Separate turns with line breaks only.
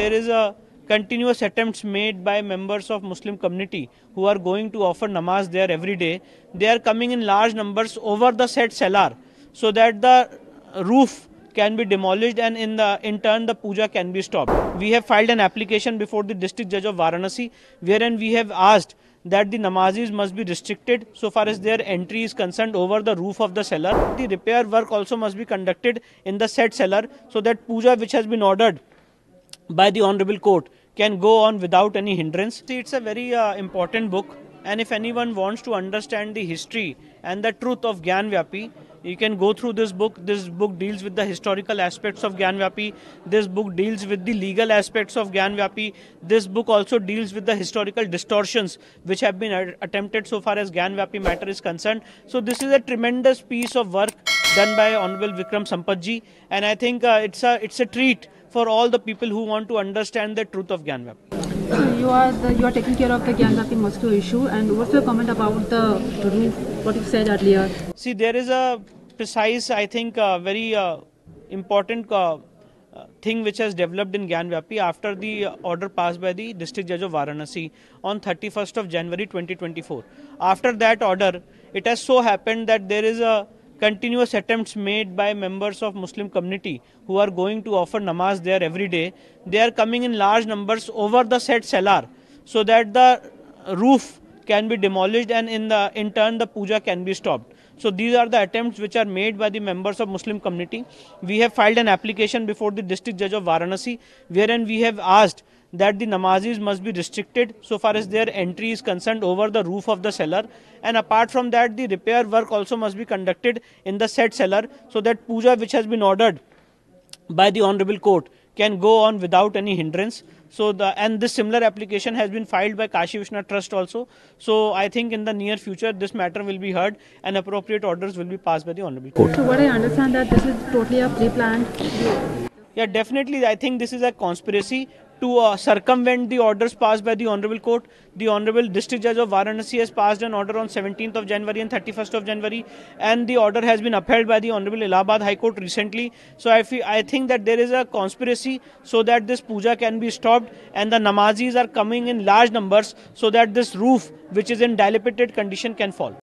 there is a continuous attempts made by members of Muslim community who are going to offer namaz there every day. They are coming in large numbers over the said cellar, so that the roof can be demolished and in turn the puja can be stopped. We have filed an application before the district judge of Varanasi, wherein we have asked that the namazis must be restricted so far as their entry is concerned over the roof of the cellar. The repair work also must be conducted in the said cellar, so that puja which has been ordered by the Honorable Court can go on without any hindrance. See, it's a very important book, and if anyone wants to understand the history and the truth of Gyanvapi, you can go through this book. This book deals with the historical aspects of Gyanvapi. This book deals with the legal aspects of Gyanvapi. This book also deals with the historical distortions which have been attempted so far as Gyanvapi matter is concerned. So this is a tremendous piece of work done by Honorable Vikram Sampath, and I think it's a treat for all the people who want to understand the truth of Gyanvapi.
So you are taking care of the Gyanvapi mosquito issue, and what's your comment about the roof, what you said earlier?
See, there is a precise, I think, very important thing which has developed in Gyanvapi after the order passed by the district judge of Varanasi on 31st of January 2024. After that order, it has so happened that there is a continuous attempts made by members of Muslim community who are going to offer namaz there every day. They are coming in large numbers over the said cellar, so that the roof can be demolished and in turn the puja can be stopped. So these are the attempts which are made by the members of Muslim community. We have filed an application before the district judge of Varanasi, wherein we have asked that the namazis must be restricted so far as their entry is concerned over the roof of the cellar, and apart from that the repair work also must be conducted in the said cellar, so that puja which has been ordered by the Honorable Court can go on without any hindrance. So this similar application has been filed by Kashi Vishwanath Trust also. So I think in the near future this matter will be heard and appropriate orders will be passed by the Honorable Court.
So what I understand that this is totally a pre-planned.
Yeah, definitely. I think this is a conspiracy to circumvent the orders passed by the Honorable Court. The Honorable District Judge of Varanasi has passed an order on 17th of January and 31st of January, and the order has been upheld by the Honorable Allahabad High Court recently. So I think that there is a conspiracy so that this puja can be stopped, and the namazis are coming in large numbers so that this roof, which is in dilapidated condition, can fall.